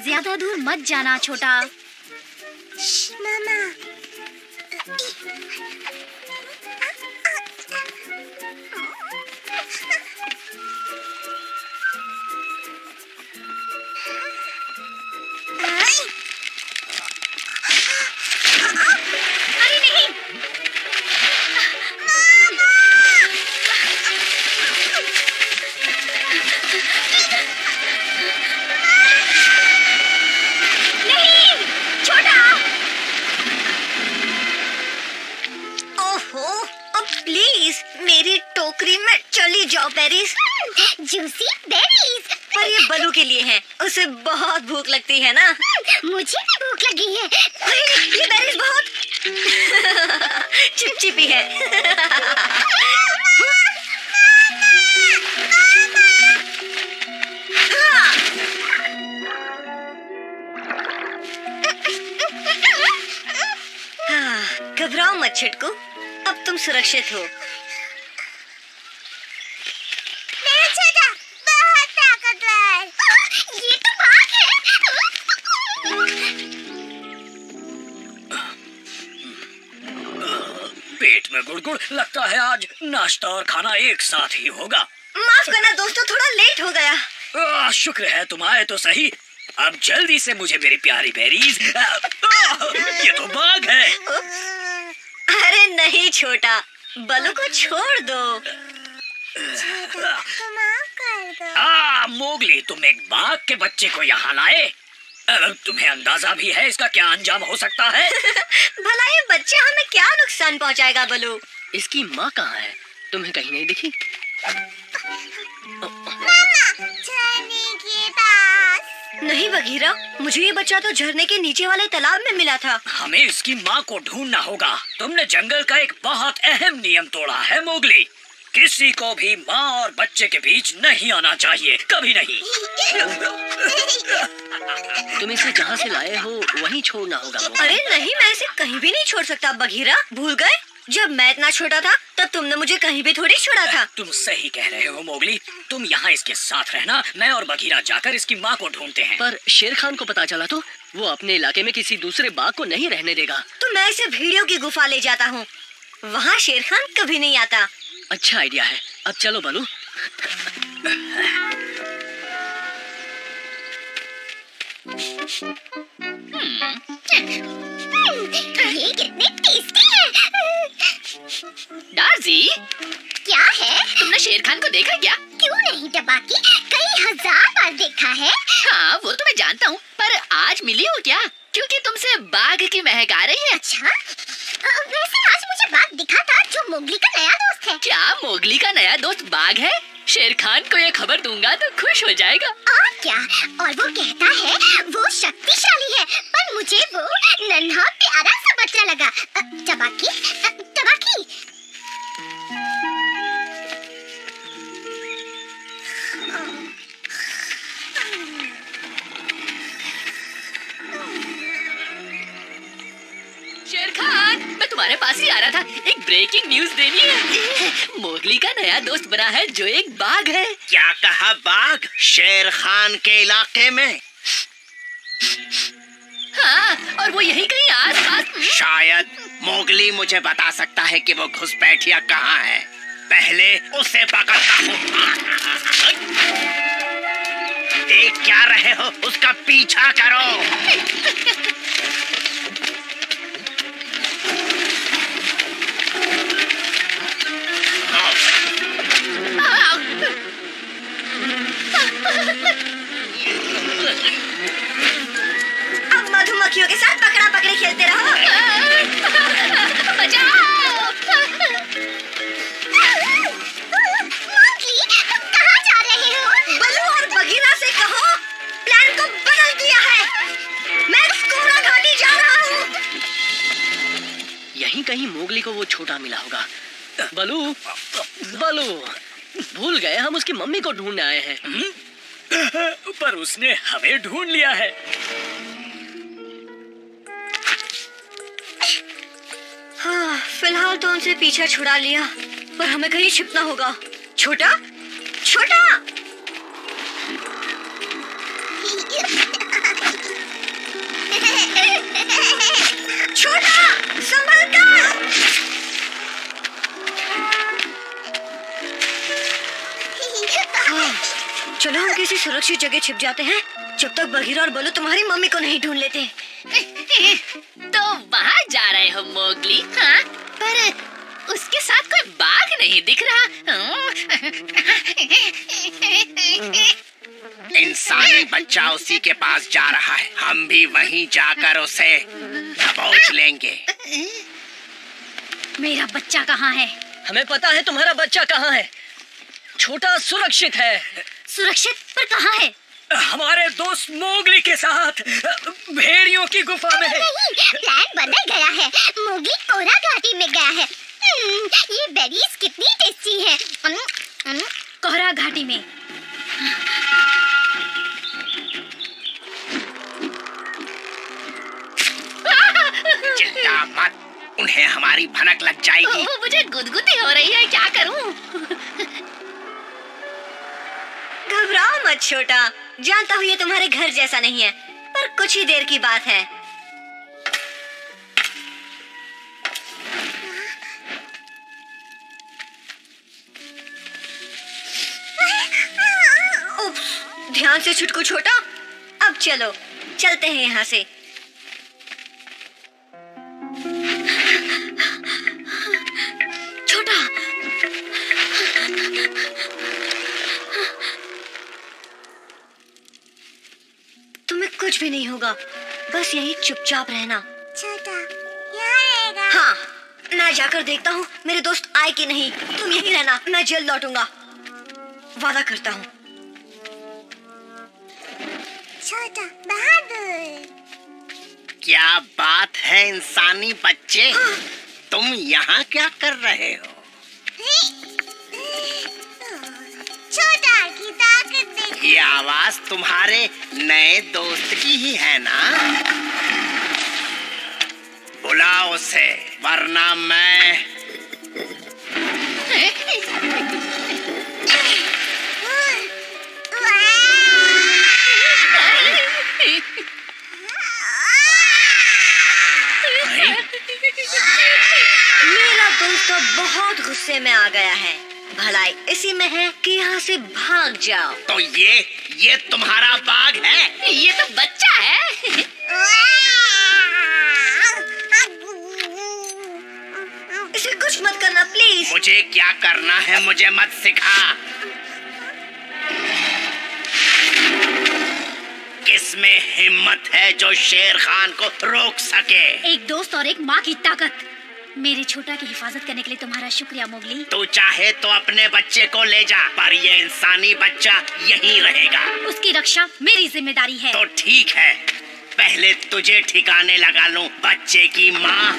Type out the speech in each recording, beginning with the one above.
ज्यादा दूर मत जाना छोटा। मामा। अरे नहीं। नहीं छोटा। ओहो, अब प्लीज मेरी टोकरी में चली जाओ बेरीज। Juicy berries. पर ये बलू के लिए है, उसे बहुत भूख लगती है ना। मुझे भी भूख लगी है। ये बेरीज बहुत चिपचिपी है। घबराओ मत छिटकू, अब तुम सुरक्षित हो। मेरा छोटा बहुत ताकतवर। ये तो बाघ है। पेट में गुड़गुड़, लगता है आज नाश्ता और खाना एक साथ ही होगा। माफ करना दोस्तों, थोड़ा लेट हो गया। शुक्र है तुम आए तो सही। अब जल्दी से मुझे मेरी प्यारी बेरीज। ये तो बाघ है। अरे नहीं छोटा, बलू को छोड़ दो। मोगली, तुम एक बाघ के बच्चे को यहाँ लाए। तुम्हें अंदाजा भी है इसका क्या अंजाम हो सकता है? भला ये बच्चा हमें क्या नुकसान पहुँचाएगा बलू? इसकी माँ कहाँ है? तुम्हें कहीं नहीं दिखी? झरने के पास। नहीं बघीरा, मुझे ये बच्चा तो झरने के नीचे वाले तालाब में मिला था। हमें इसकी माँ को ढूंढना होगा। तुमने जंगल का एक बहुत अहम नियम तोड़ा है मोगली। किसी को भी माँ और बच्चे के बीच नहीं आना चाहिए, कभी नहीं। तुम इसे जहाँ से लाए हो वहीं छोड़ना होगा मोगली। अरे नहीं, मैं इसे कहीं भी नहीं छोड़ सकता बघीरा। भूल गए? जब मैं इतना छोटा था तब तुमने मुझे कहीं भी थोड़ी छोड़ा था। तुम सही कह रहे हो मोगली। तुम यहाँ इसके साथ रहना, मैं और बघीरा जाकर इसकी माँ को ढूंढते हैं। पर शेर खान को पता चला तो वो अपने इलाके में किसी दूसरे बाघ को नहीं रहने देगा। तो मैं इसे भेड़ियों की गुफा ले जाता हूँ, वहाँ शेर खान कभी नहीं आता। अच्छा आइडिया है। अब चलो बलू। ये कितने टेस्टी है। डार्जी, क्या है? तुमने शेर खान को देखा क्या? क्यों नहीं टबाकी, कई हजार बार देखा है। हाँ वो तो मैं जानता हूँ, पर आज मिली हो क्या? क्योंकि तुमसे बाघ की महक आ रही है। अच्छा, वैसे आज मुझे बाघ दिखा था जो मोगली का नया दोस्त है। क्या मोगली का नया दोस्त बाघ है? शेर खान को ये खबर दूंगा तो खुश हो जाएगा। और क्या, और वो कहता है वो शक्तिशाली है, पर मुझे वो नन्हा प्यारा सा बच्चा लगा। टबाकी, टबाकी। शेर खान, मैं तुम्हारे पास ही आ रहा था। एक ब्रेकिंग न्यूज देनी है। मोगली का नया दोस्त बना है जो एक बाघ है। क्या कहा? बाघ शेर खान के इलाके में? हाँ, और वो यही कहीं आस-पास। शायद मोगली मुझे बता सकता है कि वो घुसपैठिया कहाँ है। पहले उसे पकड़ता हूँ। देख क्या रहे हो, उसका पीछा करो। अब मधुमक्खियों के साथ पकड़ा पकड़ी खेलते रहो। मोगली, तुम कहाँ जा रहे हो? बलू और बघीरा से कहो प्लान को बदल दिया है। मैं स्कोरा घाटी जा रहा हूँ। यहीं कहीं मोगली को वो छोटा मिला होगा। बलू, बलू, भूल गए हम उसकी मम्मी को ढूंढने आए हैं। पर उसने हमें ढूंढ लिया है। हाँ, फिलहाल तो उनसे पीछा छुड़ा लिया, पर हमें कहीं छिपना होगा। छोटा, छोटा। छोटा, संभल कर। चलो हम किसी सुरक्षित जगह छिप जाते हैं जब तक बघीरा और बलू तुम्हारी मम्मी को नहीं ढूंढ लेते। तो वहाँ जा रहे हो मोगली? हाँ, पर उसके साथ कोई बाघ नहीं दिख रहा। इंसानी बच्चा उसी के पास जा रहा है, हम भी वहीं जाकर उसे दबोच लेंगे। मेरा बच्चा कहाँ है? हमें पता है तुम्हारा बच्चा कहाँ है। छोटा सुरक्षित है। सुरक्षित? पर कहाँ है? हमारे दोस्त मोगली के साथ भेड़ियों की गुफा में है। नहीं, प्लान बदल गया है। मोगली कोरा घाटी में गया है। ये बेरीज कितनी टेस्टी है। कोरा घाटी में। चिंता मत, उन्हें हमारी भनक लग जाएगी। मुझे गुदगुदी हो रही है, क्या करूं? घबराओ मत छोटा, जानता हूँ ये तुम्हारे घर जैसा नहीं है, पर कुछ ही देर की बात है। उप्स, ध्यान से छुटकू छोटा। अब चलो, चलते हैं यहाँ से। छोटा, तुम्हें कुछ भी नहीं होगा, बस यही चुपचाप रहना। छोटा, यहाँ रहेगा। हाँ, मैं जाकर देखता हूँ मेरे दोस्त आए कि नहीं। तुम यहीं रहना, मैं जल्द लौटूंगा, वादा करता हूँ। छोटा बहादुर। क्या बात है इंसानी बच्चे, तुम यहाँ क्या कर रहे हो? छोटा की ताकत देखो। ये आवाज तुम्हारे नए दोस्त की ही है ना? बुलाओ उसे, वरना मैं मेरा दोस्त तो बहुत गुस्से में आ गया है। भलाई इसी में है कि यहाँ से भाग जाओ। तो ये तुम्हारा बाघ है? ये तो बच्चा है। इसे कुछ मत करना प्लीज। मुझे क्या करना है मुझे मत सिखा। किसमें हिम्मत है जो शेर खान को रोक सके? एक दोस्त और एक माँ की ताकत। मेरे छोटा की हिफाजत करने के लिए तुम्हारा शुक्रिया मोगली। तू चाहे तो अपने बच्चे को ले जा, पर ये इंसानी बच्चा यहीं रहेगा। उसकी रक्षा मेरी जिम्मेदारी है। तो ठीक है, पहले तुझे ठिकाने लगा लूं, बच्चे की माँ।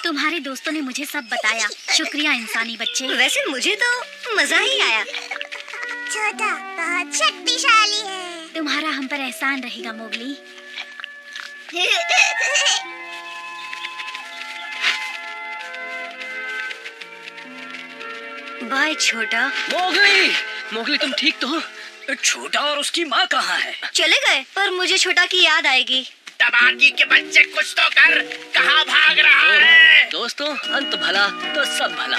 तुम्हारे दोस्तों ने मुझे सब बताया। शुक्रिया इंसानी बच्चे। वैसे मुझे तो मजा ही आया। छोटा बहुत शक्तिशाली है। तुम्हारा हम पर एहसान रहेगा मोगली। बाय छोटा। मोगली, मोगली तुम ठीक तो हो? छोटा और उसकी माँ कहाँ है? चले गए, पर मुझे छोटा की याद आएगी। तबाकी के बच्चे कुछ तो कर, कहाँ भाग रहा है? दोस्तों, अंत भला तो सब भला।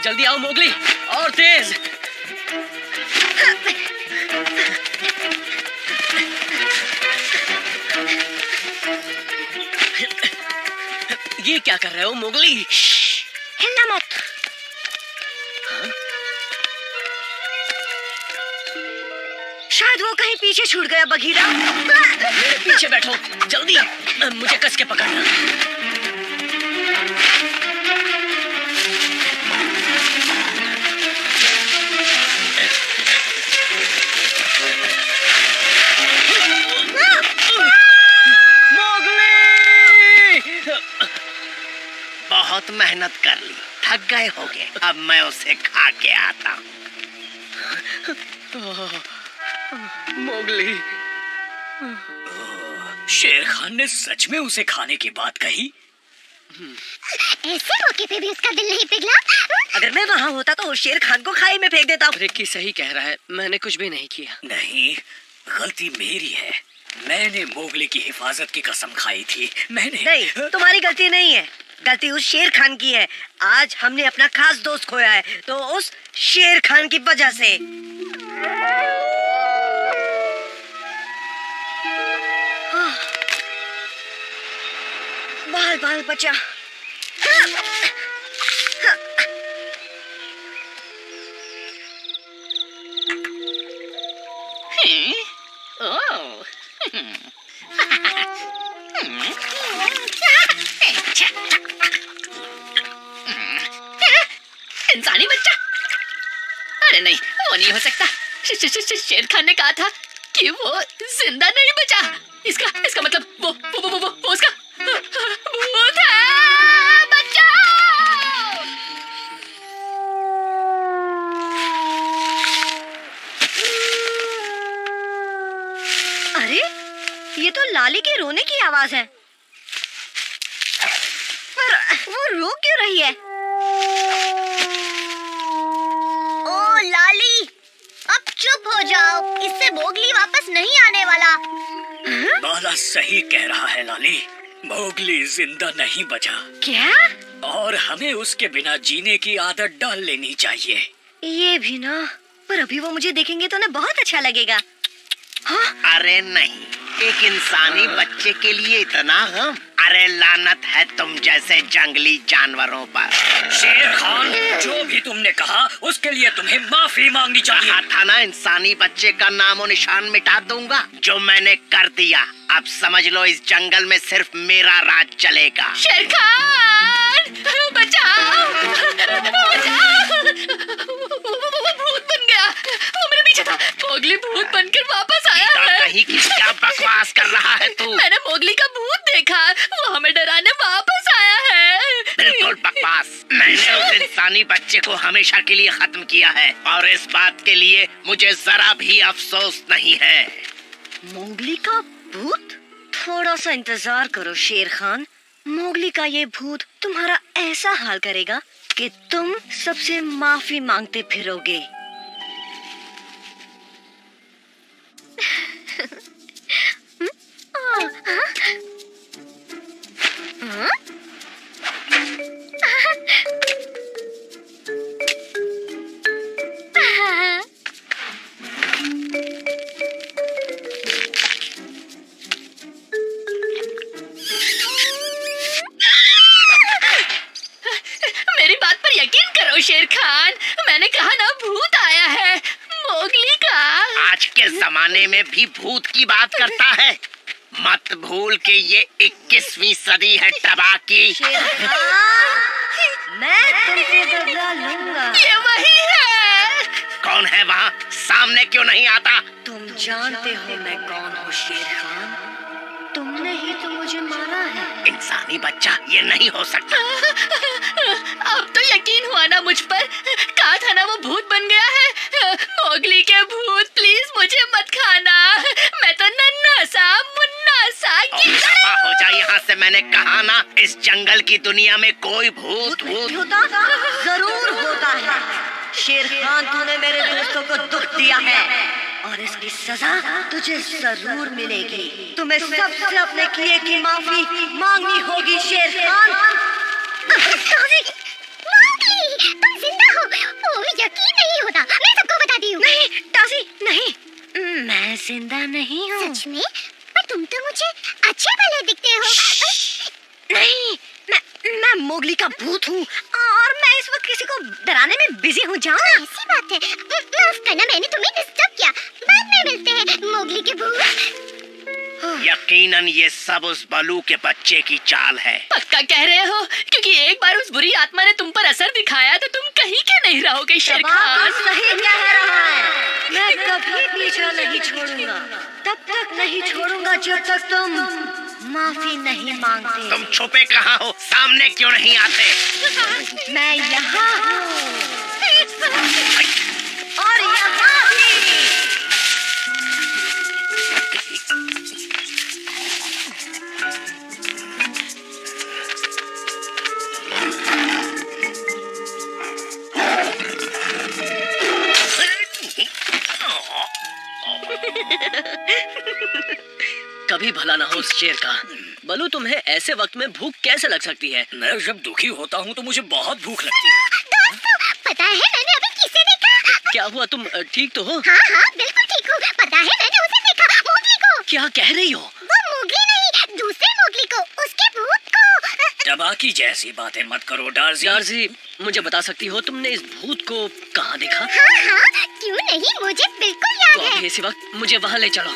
जल्दी आओ मोगली, और तेज। ये क्या कर रहे हो मोगली? हिलना मत। शायद वो कहीं पीछे छूट गया बघीरा। मेरे पीछे बैठो, जल्दी, मुझे कस के पकड़ना। बहुत मेहनत कर ली, थक गए होगे। अब मैं उसे खा के आता हूँ। मोगली, शेर खान ने सच में उसे खाने की बात कही? ऐसे मौके पे भी उसका दिल नहीं पिघला? अगर मैं वहाँ होता तो शेर खान को खाई में फेंक देता। रिक्की सही कह रहा है, मैंने कुछ भी नहीं किया। नहीं, गलती मेरी है। मैंने मोगली की हिफाजत की कसम खाई थी। मैंने नहीं, तुम्हारी गलती नहीं है, गलती उस शेर खान की है। आज हमने अपना खास दोस्त खोया है, तो उस शेर खान की वजह से। बाल बाल बचा। इंसानी बच्चा? अरे नहीं, वो नहीं हो सकता। शेर खान ने कहा था कि वो जिंदा नहीं बचा। इसका मतलब वो उसका भूत है। बचाओ! अरे, ये तो लाली के रोने की आवाज है। पर वो रो क्यों रही है? ओ लाली, अब चुप हो जाओ, इससे मोगली वापस नहीं आने वाला। बाला सही कह रहा है लाली, मोगली जिंदा नहीं बचा। क्या? और हमें उसके बिना जीने की आदत डाल लेनी चाहिए। ये भी ना, पर अभी वो मुझे देखेंगे तो ना बहुत अच्छा लगेगा। हाँ? अरे नहीं, एक इंसानी बच्चे के लिए इतना गम? अरे लानत है तुम जैसे जंगली जानवरों पर। शेर खान, जो भी तुमने कहा उसके लिए तुम्हें माफी मांगनी चाहिए। कहा था ना, इंसानी बच्चे का नामो निशान मिटा दूंगा। जो मैंने कर दिया, अब समझ लो इस जंगल में सिर्फ मेरा राज चलेगा। शेर खान, बचाओ! वो भूत बन गया। वो मेरे पीछे था। मोगली भूत बनकर वापस आया है। कहीं की क्या बकवास कर रहा है तू? मैंने मोगली का भूत देखा, वो हमें डराने वापस आया है। बिल्कुल बकवास। मैंने उस इंसानी बच्चे को हमेशा के लिए खत्म किया है और इस बात के लिए मुझे जरा भी अफसोस नहीं है। मोगली का भूत? थोड़ा सा इंतजार करो शेर खान, मोगली का ये भूत तुम्हारा ऐसा हाल करेगा कि तुम सबसे माफी मांगते फिरोगे। मेरी बात पर यकीन करो शेर खान, मैंने कहा ना भूत आया है, मोगली का। आज के जमाने में भी भूत की बात करता है। मत भूल के ये 21वीं सदी है टबाकी। शेर खान, मैं तुमसे बदला लूंगा। ये वही है। कौन है वहाँ? सामने क्यों नहीं आता? तुम जानते हो मैं कौन हूँ शेर खान, तुमने ही तो मुझे मारा है। इंसानी बच्चा, ये नहीं हो सकता। अब तो यकीन हुआ ना मुझ पर? कहा था ना वो भूत बन गया है। मोगली के भूत, प्लीज मुझे मत खाना। मैं तो नन्हा सा मुन्ना सा दफा हो जा यहाँ से, मैंने कहा ना। इस जंगल की दुनिया में कोई भूत होता जरूर होता है। शेर खान, तूने मेरे दोस्तों को दुख दिया है और इसकी सजा तुझे जरूर मिलेगी। तुम्हें सबसे अपने किए की माफी मांगनी होगी शेर खान। मोगली, तुम जिंदा हो? ओ, यकीन नहीं होता। मैं सबको बताती हूँ। नहीं टासी, नहीं, मैं जिंदा नहीं हूँ। सच में? पर तुम तो मुझे अच्छे भले दिखते हो। नहीं, मैं मोगली का भूत हूँ और मैं इस वक्त किसी को डराने में बिजी हूँ। जाओ। ऐसी बात है, माफ करना, मैंने तुम्हें डिस्टर्ब किया। बाद में मिलते हैं मोगली के भूत। यकीनन ये सब उस बलू के बच्चे की चाल है। पक्का कह रहे हो? क्योंकि एक बार उस बुरी आत्मा ने तुम पर असर दिखाया तो तुम कहीं के नहीं रहोगे शेर खान। सही कह रहा है। मैं कभी पीछा नहीं छोड़ूंगा, तब तक नहीं छोड़ूंगा जब तक तुम माफी नहीं मांगते। तुम छुपे कहाँ हो? सामने क्यों नहीं आते? मैं यहाँ हूँ और यहाँ भी। कभी भला ना हो उस शेर का। बलू, तुम्हें ऐसे वक्त में भूख कैसे लग सकती है? मैं जब दुखी होता हूँ तो मुझे बहुत भूख लगती है। दोस्तों, पता है मैंने अभी किसे देखा? क्या हुआ, तुम ठीक तो हो? हाँ हाँ बिल्कुल ठीक हूँ। पता है मैंने उसे देखा, मोगली को। क्या कह रही हो? वो मोगली नहीं, दूसरे मोगली को, उसके भूत को। टबाकी जैसी बातें मत करो डार्जी। डार्जी, मुझे बता सकती हो तुमने इस भूत को कहाँ देखा? हाँ हाँ क्यों नहीं, मुझे बिल्कुल याद तो है। अभी इसी वक्त मुझे वहाँ ले चलो।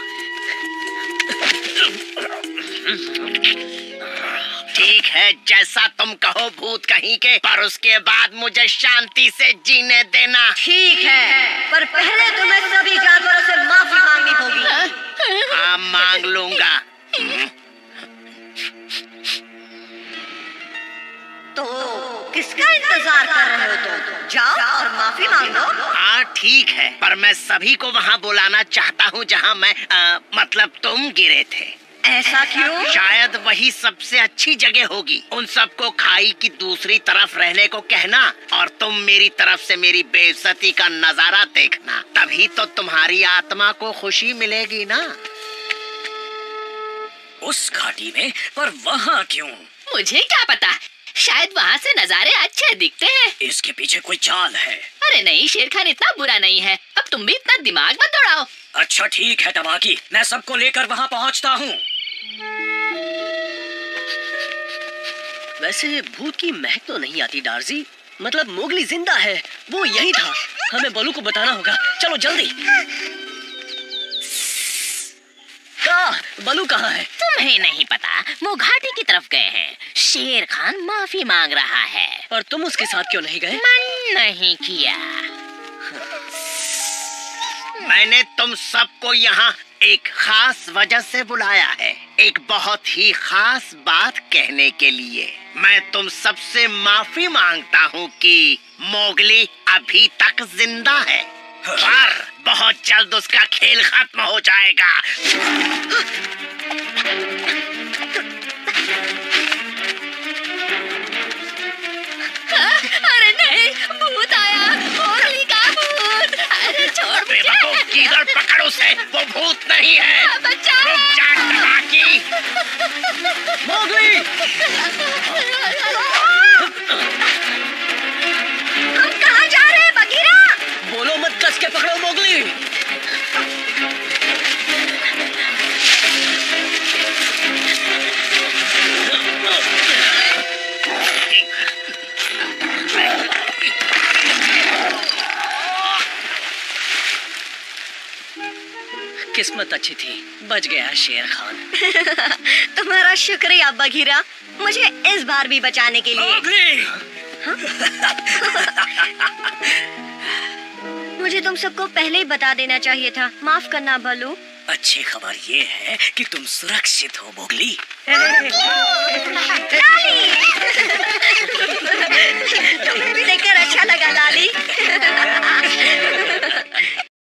ठीक है, जैसा तुम कहो भूत कहीं के, पर उसके बाद मुझे शांति से जीने देना। ठीक है, पर पहले तुम्हें सभी जानवरों से माफी मांगनी होगी। हाँ, मांग लूंगा। तो किसका इंतजार कर रहे हो तुम? जाओ और माफी मांगो। हाँ ठीक है, पर मैं सभी को वहाँ बुलाना चाहता हूँ जहाँ मैं मतलब तुम गिरे थे। ऐसा क्यों? शायद वही सबसे अच्छी जगह होगी। उन सबको खाई की दूसरी तरफ रहने को कहना और तुम मेरी तरफ से मेरी बेइज्जती का नजारा देखना, तभी तो तुम्हारी आत्मा को खुशी मिलेगी ना। उस घाटी में, पर वहाँ क्यों? मुझे क्या पता, शायद वहाँ से नजारे अच्छे दिखते हैं। इसके पीछे कोई चाल है। अरे नहीं, शेर खान इतना बुरा नहीं है। अब तुम भी इतना दिमाग मत दौड़ाओ। अच्छा ठीक है टबाकी, मैं सबको लेकर वहाँ पहुँचता हूँ। वैसे भूत की महक तो नहीं आती डार्जी। मतलब मोगली जिंदा है, वो यही था। हमें बलू को बताना होगा, चलो जल्दी। बलू कहाँ है? तुम्हें नहीं पता, वो घाटी की तरफ गए हैं। शेर खान माफी मांग रहा है। और तुम उसके साथ क्यों नहीं गए? मन नहीं किया। मैंने तुम सबको यहाँ एक खास वजह से बुलाया है, एक बहुत ही खास बात कहने के लिए। मैं तुम सबसे माफी मांगता हूँ कि मोगली अभी तक जिंदा है, पर बहुत जल्द उसका खेल खत्म हो जाएगा। अरे नहीं, भूत आया, मोगली का भूत। अरे छोड़ मुझे। किधर पकड़ उसे, वो भूत नहीं है। बचाओ। रुक जा टबाकी। मोगली! हम कहाँ जा रहे हैं बगीरा? बोलो मत, कस के पकड़ो मोगली। किस्मत अच्छी थी, बच गया शेर खान। तुम्हारा शुक्रिया बगीरा, मुझे इस बार भी बचाने के लिए। मोगली! मुझे तुम सबको पहले ही बता देना चाहिए था। माफ करना बलू। अच्छी खबर ये है कि तुम सुरक्षित हो मोगली। रानी!